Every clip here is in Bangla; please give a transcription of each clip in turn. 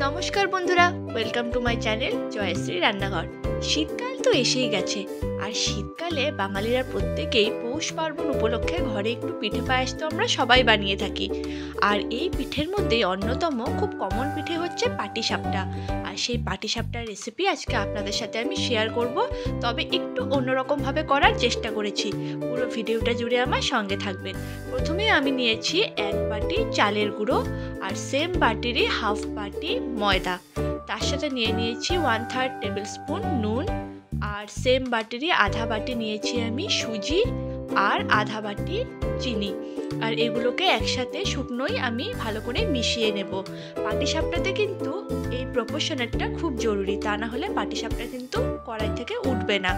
নমস্কার বন্ধুরা, welcome to my channel Jayashree Rannaghar. শীতকাল তো এসেই গেছে, আর শীতকালে বাঙালিরা প্রত্যেকেই পৌষ পার্বণ উপলক্ষে ঘরে একটু পিঠে পায়েস তো আমরা সবাই বানিয়ে থাকি। আর এই পিঠের মধ্যে অন্যতম খুব কমন পিঠে হচ্ছে পাটিসাপটা। আর সেই পাটিসাপটার রেসিপি আজকে আপনাদের সাথে আমি শেয়ার করব, তবে একটু অন্যরকমভাবে করার চেষ্টা করেছি। পুরো ভিডিওটা জুড়ে আমার সঙ্গে থাকবেন। প্রথমে আমি নিয়েছি 1 বাটি চালের গুঁড়ো, আর সেম বাটিরই হাফ বাটি ময়দা। তার সাথে নিয়েছি 1/3 টেবিল স্পুন নুন, আর সেম বাটিরই আধা বাটি নিয়েছি আমি সুজি, আর আধা বাটি চিনি। আর এগুলোকে একসাথে শুকনোই আমি ভালো করে মিশিয়ে নেব। পাটিসাপটাতে কিন্তু এই প্রপোর্শনেরটা খুব জরুরি, তা না হলে পাটিসাপটা কিন্তু কড়াই থেকে উঠবে না।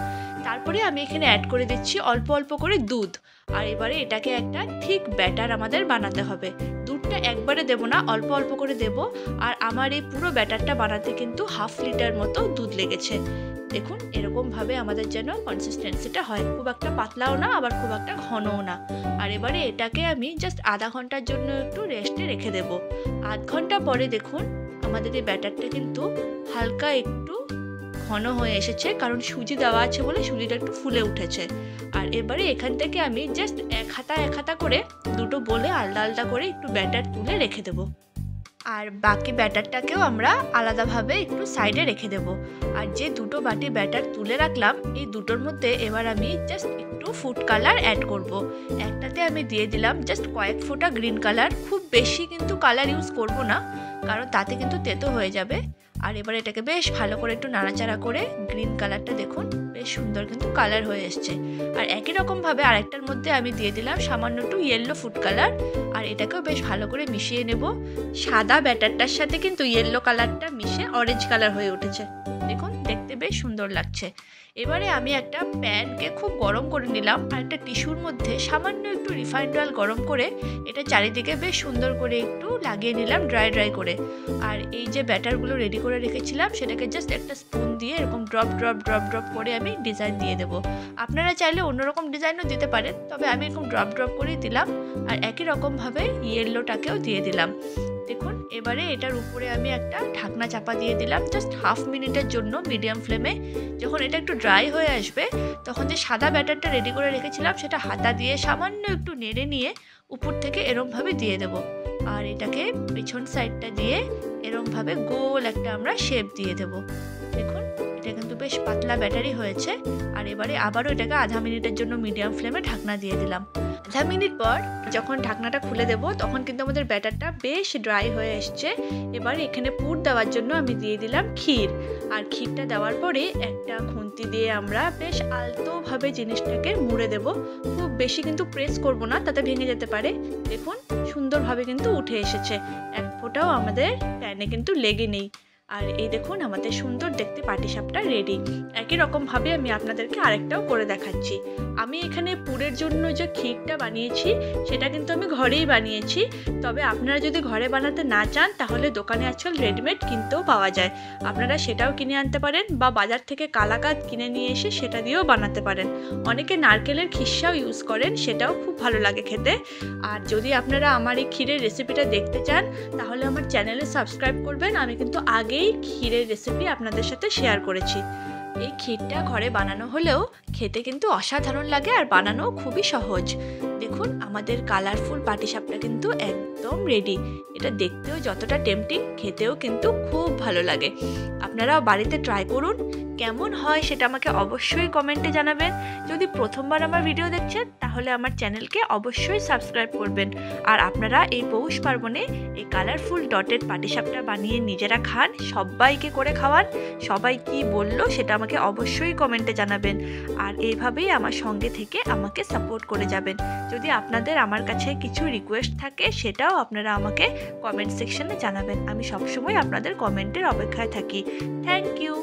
তারপরে আমি এখানে অ্যাড করে দিচ্ছি অল্প অল্প করে দুধ। আর এবারে এটাকে একটা ঠিক ব্যাটার আমাদের বানাতে হবে। দুধটা একবারে দেব না, অল্প অল্প করে দেব। আর আমার এই পুরো ব্যাটারটা বানাতে কিন্তু 1/2 লিটার মতো দুধ লেগেছে। দেখুন, এরকমভাবে আমাদের যেন কনসিস্টেন্সিটা হয়, খুব একটা পাতলাও না আবার খুব একটা ঘনও না। আর এবারে এটাকে আমি জাস্ট আধা ঘন্টার জন্য একটু রেস্টে রেখে দেব। আধ ঘন্টা পরে দেখুন আমাদের এই ব্যাটারটা কিন্তু হালকা একটু ঘন হয়ে এসেছে, কারণ সুজি দেওয়া আছে বলে সুজিটা একটু ফুলে উঠেছে। আর এবারে এখান থেকে আমি জাস্ট এক হাতা করে দুটো বলে আলাদা আলাদা করে একটু ব্যাটার তুলে রেখে দেবো। আর বাকি ব্যাটারটাকেও আমরা আলাদাভাবে একটু সাইডে রেখে দেব। আর যে দুটো বাটি ব্যাটার তুলে রাখলাম, এই দুটোর মধ্যে এবার আমি জাস্ট একটু ফুড কালার অ্যাড করব। একটাতে আমি দিয়ে দিলাম জাস্ট কয়েক ফোঁটা গ্রিন কালার, খুব বেশি কিন্তু কালার ইউজ করব না, কারণ তাতে কিন্তু তেতো হয়ে যাবে। আর এবার এটাকে বেশ ভালো করে একটু নাড়াচাড়া করে গ্রিন কালারটা দেখুন বেশ সুন্দর কিন্তু কালার হয়ে এসছে। আর একই রকমভাবে আরেকটার মধ্যে আমি দিয়ে দিলাম সামান্য একটু ইয়েলো ফুড কালার, আর এটাকেও বেশ ভালো করে মিশিয়ে নেব। সাদা ব্যাটারটার সাথে কিন্তু ইয়েলো কালারটা মিশে অরেঞ্জ কালার হয়ে উঠেছে, দেখুন দেখতে বেশ সুন্দর লাগছে। এবারে আমি একটা প্যানকে খুব গরম করে নিলাম, আর একটা টিস্যুর মধ্যে সামান্য একটু রিফাইন্ড অয়েল গরম করে এটা চারিদিকে বেশ সুন্দর করে একটু লাগিয়ে নিলাম ড্রাই করে। আর এই যে ব্যাটারগুলো রেডি করে রেখেছিলাম সেটাকে জাস্ট একটা স্পুন দিয়ে এরকম ড্রপ করে আমি ডিজাইন দিয়ে দেবো। আপনারা চাইলে অন্যরকম ডিজাইনও দিতে পারেন, তবে আমি এরকম ড্রপ করেই দিলাম। আর একই রকমভাবে ইয়েলোটাকেও দিয়ে দিলাম। দেখুন, এবারে এটার উপরে আমি একটা ঢাকনা চাপা দিয়ে দিলাম জাস্ট 1/2 মিনিটের জন্য মিডিয়াম ফ্লেমে। যখন এটা একটু ড্রাই হয়ে আসবে, তখন যে সাদা ব্যাটারটা রেডি করে রেখেছিলাম সেটা হাতা দিয়ে সামান্য একটু নেড়ে নিয়ে উপর থেকে এরমভাবে দিয়ে দেব। আর এটাকে পেছন সাইডটা দিয়ে এরমভাবে গোল একটা আমরা শেপ দিয়ে দেব। দেখুন, এটা কিন্তু বেশ পাতলা ব্যাটারি হয়েছে। আর এবারে আবারও এটাকে আধা মিনিটের জন্য মিডিয়াম ফ্লেমে ঢাকনা দিয়ে দিলাম। আধা মিনিট পর যখন ঢাকনাটা খুলে দেব, তখন কিন্তু আমাদের ব্যাটারটা বেশ ড্রাই হয়ে এসছে। এবার এখানে পুর দেওয়ার জন্য আমি দিয়ে দিলাম ক্ষীর। আর ক্ষীরটা দেওয়ার পরে একটা খুন্তি দিয়ে আমরা বেশ আলতোভাবে জিনিসটাকে মুড়ে দেব। খুব বেশি কিন্তু প্রেস করব না, তাতে ভেঙে যেতে পারে। দেখুন সুন্দরভাবে কিন্তু উঠে এসেছে, এক ফোঁটাও আমাদের প্যানে কিন্তু লেগে নেই। আর এই দেখুন আমাদের সুন্দর দেখতে পাটিসাপটা রেডি। একই রকমভাবে আমি আপনাদেরকে আরেকটাও করে দেখাচ্ছি। আমি এখানে পুরের জন্য যে ক্ষীরটা বানিয়েছি সেটা কিন্তু আমি ঘরেই বানিয়েছি, তবে আপনারা যদি ঘরে বানাতে না চান তাহলে দোকানে আজকাল রেডিমেড কিনতেও পাওয়া যায়, আপনারা সেটাও কিনে আনতে পারেন, বা বাজার থেকে কালাকাঁদ কিনে নিয়ে এসে সেটা দিয়েও বানাতে পারেন। অনেকে নারকেলের খিস্সাও ইউজ করেন, সেটাও খুব ভালো লাগে খেতে। আর যদি আপনারা আমার এই ক্ষীরের রেসিপিটা দেখতে চান তাহলে আমার চ্যানেলে সাবস্ক্রাইব করবেন। আমি কিন্তু আগেই ক্ষীরের রেসিপি আপনাদের সাথে শেয়ার করেছি। এই ক্ষীরটা ঘরে বানানো হলেও খেতে কিন্তু অসাধারণ লাগে, আর বানানো খুবই সহজ। দেখুন আমাদের কালারফুল পাটিসাপটা কিন্তু একদম রেডি। এটা দেখতেও যতটা টেম্পটিং, খেতেও কিন্তু খুব ভালো লাগে। আপনারাও বাড়িতে ট্রাই করুন, কেমন হয় সেটা আমাকে অবশ্যই কমেন্টে জানাবেন। যদি প্রথমবার আমার ভিডিও দেখছেন তাহলে আমার চ্যানেলকে অবশ্যই সাবস্ক্রাইব করবেন। আর আপনারা এই পৌষ পার্বণে এই কালারফুল ডটেড পাটিসাপটা বানিয়ে নিজেরা খান, সবাইকে করে খাওয়ান। সবাই কি বললো সেটা আমাকে অবশ্যই কমেন্টে জানাবেন। আর এইভাবেই আমার সঙ্গে থেকে আমাকে সাপোর্ট করে যাবেন। যদি আপনাদের আমার কাছে কিছু রিকোয়েস্ট থাকে সেটাও আপনারা আমাকে কমেন্ট সেকশনে জানাবেন। আমি সবসময় আপনাদের কমেন্টের অপেক্ষায় থাকি। Thank you.